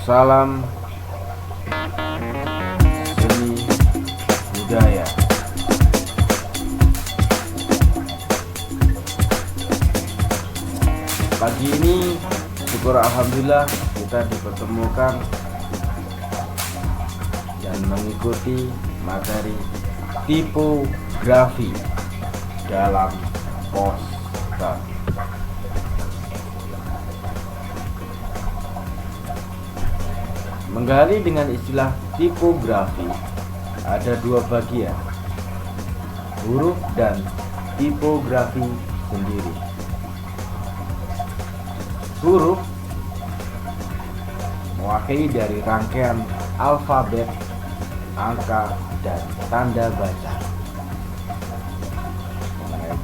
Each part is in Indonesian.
Salam seni budaya. Pagi ini syukur alhamdulillah kita dipertemukan dan mengikuti materi tipografi dalam poster. Menggali dengan istilah tipografi, ada dua bagian, huruf dan tipografi sendiri. Huruf mewakili dari rangkaian alfabet, angka, dan tanda baca.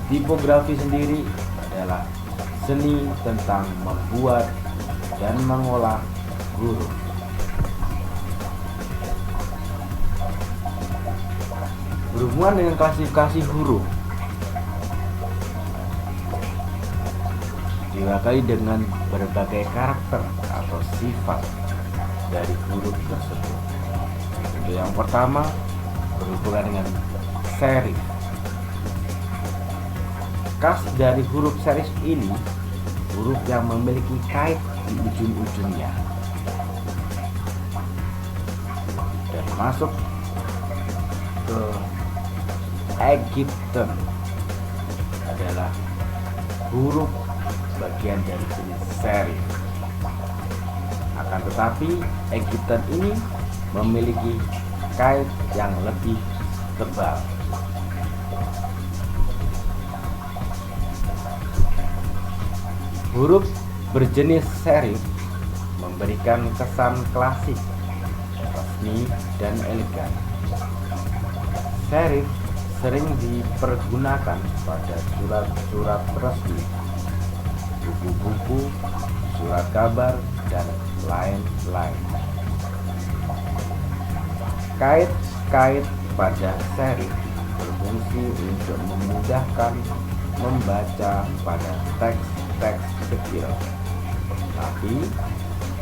Tipografi sendiri adalah seni tentang membuat dan mengolah huruf. Berhubungan dengan klasifikasi huruf, diwakili dengan berbagai karakter atau sifat dari huruf tersebut. Untuk yang pertama, berhubungan dengan serif. Khas dari huruf serif ini, huruf yang memiliki kait di ujung-ujungnya. Dan masuk ke Egyptian adalah huruf bagian dari jenis serif. Akan tetapi Egyptian ini memiliki kait yang lebih tebal. Huruf berjenis serif memberikan kesan klasik, resmi, dan elegan. Serif sering dipergunakan pada surat-surat resmi, buku-buku, surat kabar, dan lain-lain. Kait-kait pada serif berfungsi untuk memudahkan membaca pada teks-teks kecil, tapi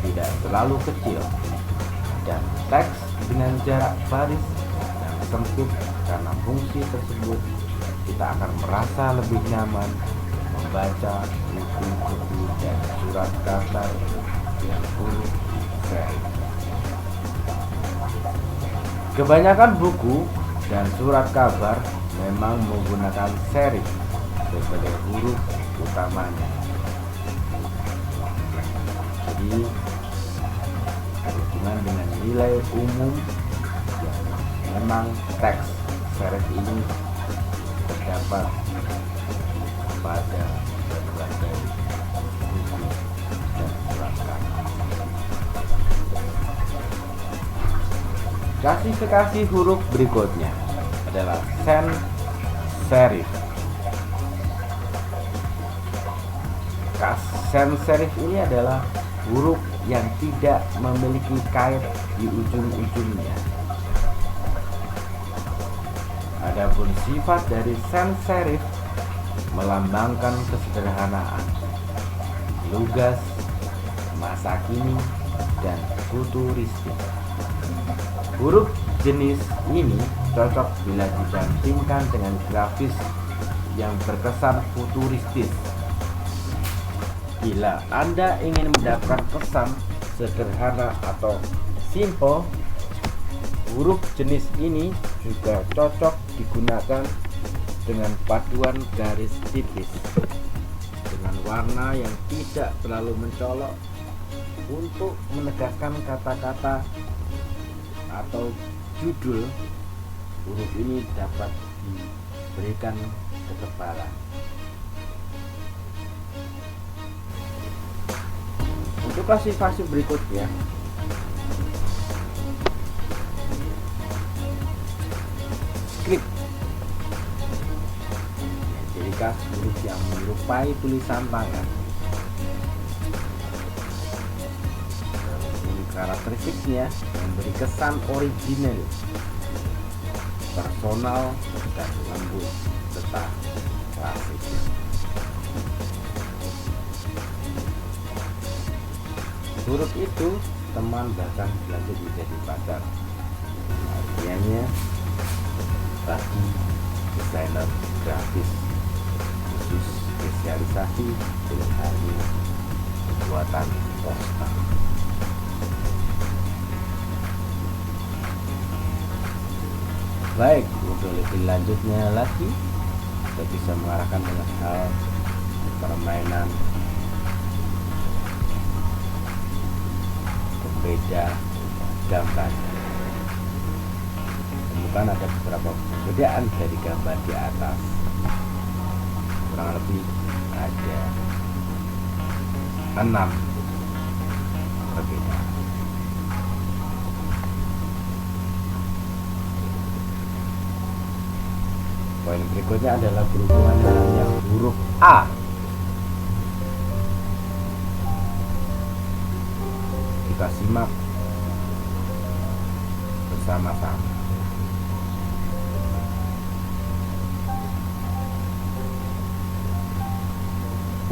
tidak terlalu kecil, dan teks dengan jarak baris yang sempit. Karena fungsi tersebut, kita akan merasa lebih nyaman membaca buku-buku dan surat kabar yang huruf serif. Kebanyakan buku dan surat kabar memang menggunakan serif sebagai huruf utamanya. Jadi berhubungan dengan nilai umum yang memang teks serif ini terdapat pada berbagai buku dan surat kabar. Klasifikasi huruf berikutnya adalah sans serif. Sans serif ini adalah huruf yang tidak memiliki kait di ujung-ujungnya. Adapun sifat dari sans serif melambangkan kesederhanaan, lugas, masa kini, dan futuristik. Huruf jenis ini cocok bila dibandingkan dengan grafis yang berkesan futuristis. Bila Anda ingin mendapatkan kesan sederhana atau simple, huruf jenis ini juga cocok digunakan dengan paduan garis tipis dengan warna yang tidak terlalu mencolok untuk menegaskan kata-kata atau judul. Huruf ini dapat diberikan ketebalan. Untuk klasifikasi berikutnya, script, jadi khas huruf yang menyerupai tulisan tangan. Ini karakteristiknya memberi kesan original, personal, dan lembut serta klasik. Huruf itu teman, bahkan lanjut menjadi pacar. Artinya bagi desainer grafis khusus spesialisasi dalam hal ini pembuatan poster. Baik, untuk lebih lanjutnya lagi kita bisa mengarahkan dengan hal permainan pembeda gambar. Temukan ada beberapa perbedaan dari gambar di atas, kurang lebih ada 6 perbedaan. Poin berikutnya adalah berhubungan dengan yang huruf A. Kita simak bersama-sama.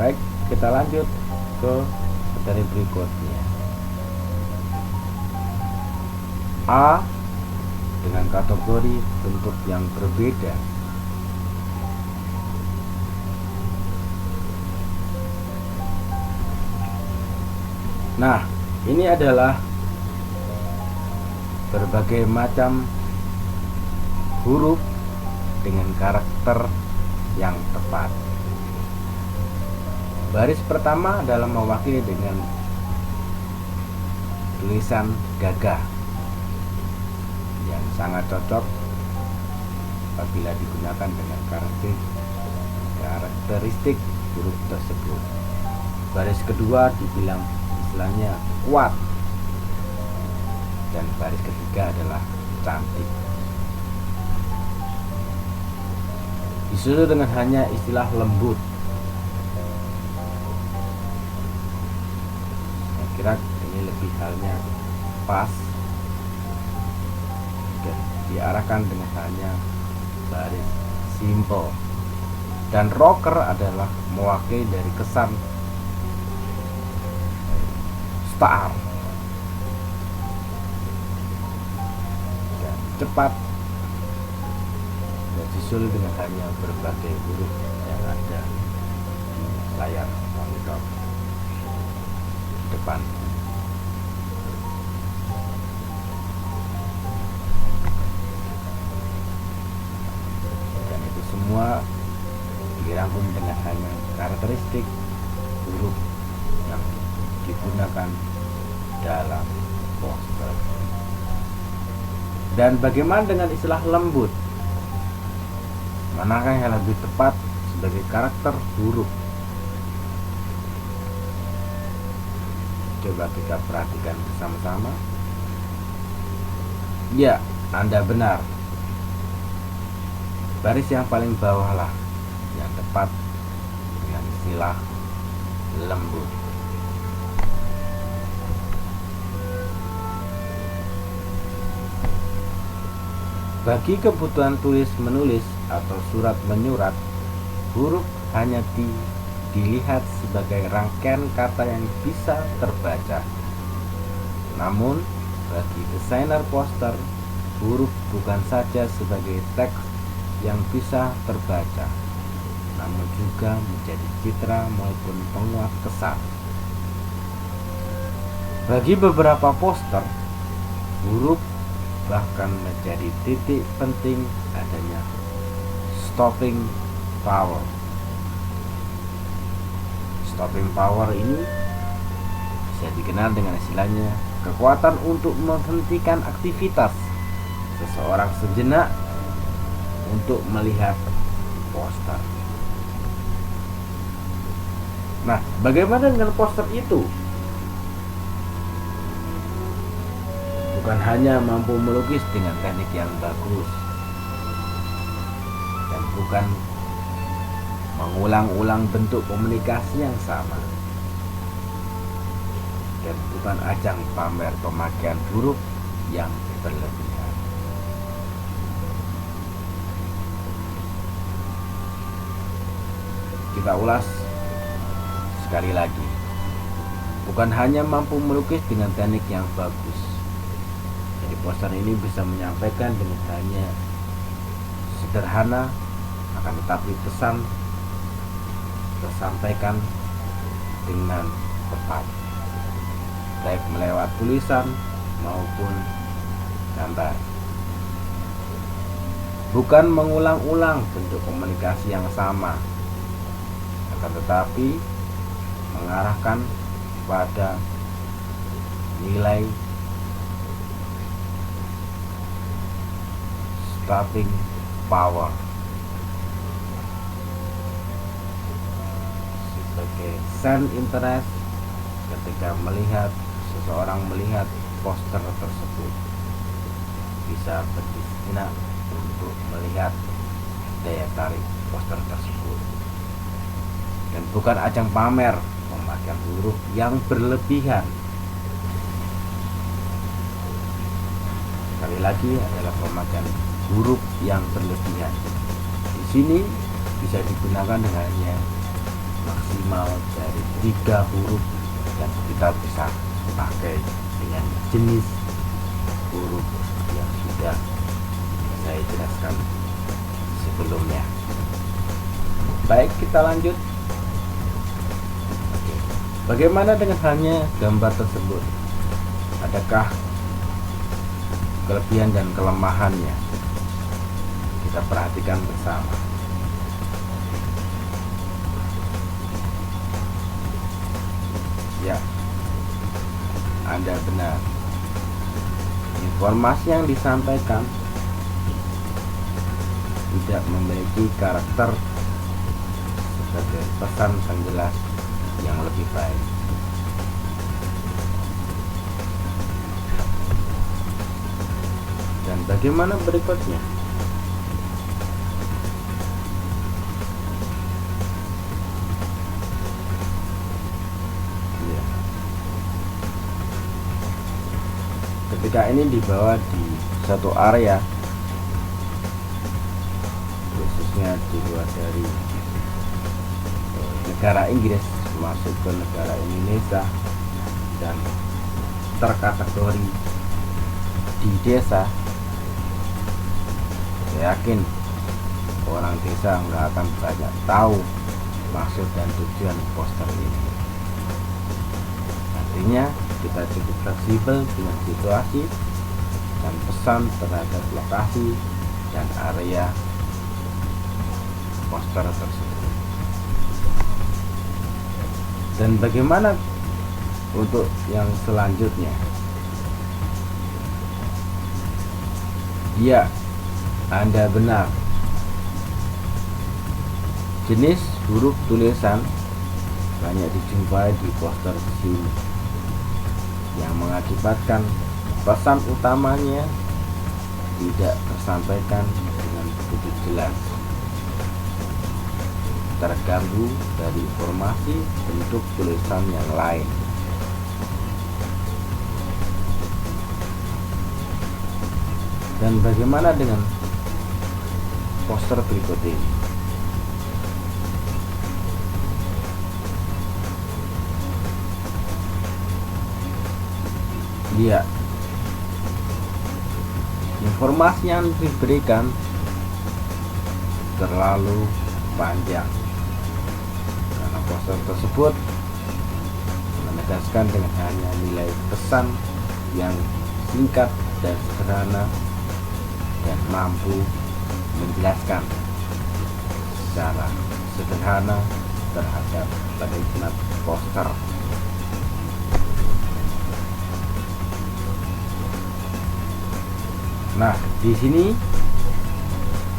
Baik, kita lanjut ke materi berikutnya. A dengan kategori bentuk yang berbeda. Nah, ini adalah berbagai macam huruf dengan karakter yang tepat. Baris pertama adalah mewakili dengan tulisan gagah yang sangat cocok apabila digunakan dengan karakteristik huruf tersebut. Baris kedua dibilang istilahnya kuat, dan baris ketiga adalah cantik. Disusul dengan hanya istilah lembut. Saya kira ini lebih halnya pas dan diarahkan dengan hanya baris simple. Dan rocker adalah mewakili dari kesan star dan cepat, dan disusul dengan hanya berbagai huruf yang ada di layar monitor depan. Dan itu semua dirangkum dengan hanya karakteristik huruf yang digunakan dalam poster. Dan bagaimana dengan istilah lembut? Manakah yang lebih tepat sebagai karakter huruf? Coba kita perhatikan bersama-sama. Ya, Anda benar. Baris yang paling bawah lah yang tepat dengan istilah lembut. Bagi kebutuhan tulis menulis atau surat menyurat, huruf hanya dilihat sebagai rangkaian kata yang bisa terbaca. Namun, bagi desainer poster, huruf bukan saja sebagai teks yang bisa terbaca, namun juga menjadi citra maupun penguat kesan. Bagi beberapa poster, huruf bahkan menjadi titik penting adanya stopping power. Stopping power ini bisa dikenal dengan istilahnya kekuatan untuk menghentikan aktivitas seseorang sejenak untuk melihat poster. Nah, bagaimana dengan poster itu? Bukan hanya mampu melukis dengan teknik yang bagus, dan bukan mengulang-ulang bentuk komunikasi yang sama, dan bukan ajang pamer pemakaian huruf yang berlebihan. Kita ulas sekali lagi. bukan hanya mampu melukis dengan teknik yang bagus. Jadi poster ini bisa menyampaikan dengan hanya sederhana, akan tetapi pesan tersampaikan dengan tepat, baik melewat tulisan maupun gambar. Bukan mengulang-ulang bentuk komunikasi yang sama, akan tetapi mengarahkan pada nilai starting power sebagai sense interest ketika seseorang melihat poster tersebut, bisa berdiskina untuk melihat daya tarik poster tersebut, dan bukan ajang pamer pemakaian huruf yang berlebihan. Sekali lagi adalah pemakaian huruf yang berlebihan. Di sini bisa digunakan dengan hanya maksimal dari 3 huruf, dan kita bisa pakai dengan jenis huruf yang sudah saya jelaskan sebelumnya. Baik, kita lanjut. Oke. Bagaimana dengan halnya gambar tersebut? Adakah kelebihan dan kelemahannya? Kita perhatikan bersama. Ya, Anda benar. Informasi yang disampaikan tidak memiliki karakter sebagai pesan penjelas yang lebih baik. Dan bagaimana berikutnya? Ya. Ketika ini dibawa di satu area, khususnya di luar dari negara Inggris masuk ke negara Indonesia dan terkategori di desa, saya yakin orang desa nggak akan banyak tahu maksud dan tujuan poster ini. Artinya kita cukup fleksibel dengan situasi dan pesan terhadap lokasi dan area poster tersebut. Dan bagaimana untuk yang selanjutnya? Ya, Anda benar. Jenis huruf tulisan banyak dijumpai di poster di sini, yang mengakibatkan pesan utamanya tidak tersampaikan dengan begitu jelas, terganggu dari informasi bentuk tulisan yang lain. Dan bagaimana dengan poster berikut ini? Lihat, informasi yang diberikan terlalu panjang, karena poster tersebut menegaskan dengan hanya nilai pesan yang singkat dan sederhana, dan mampu menjelaskan secara sederhana terhadap penikmat poster. Nah, di sini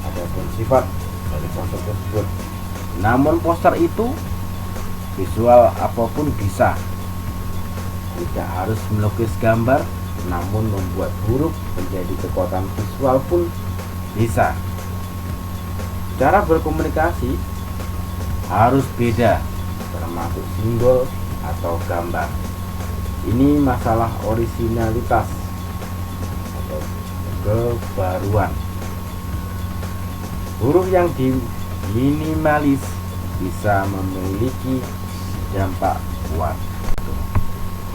ada pun sifat dari poster tersebut. Namun poster itu visual apapun bisa. Tidak harus melukis gambar, namun membuat huruf menjadi kekuatan visual pun bisa. Cara berkomunikasi harus beda, termasuk simbol atau gambar. Ini masalah orisinalitas atau kebaruan. Huruf yang diminimalis bisa memiliki dampak kuat.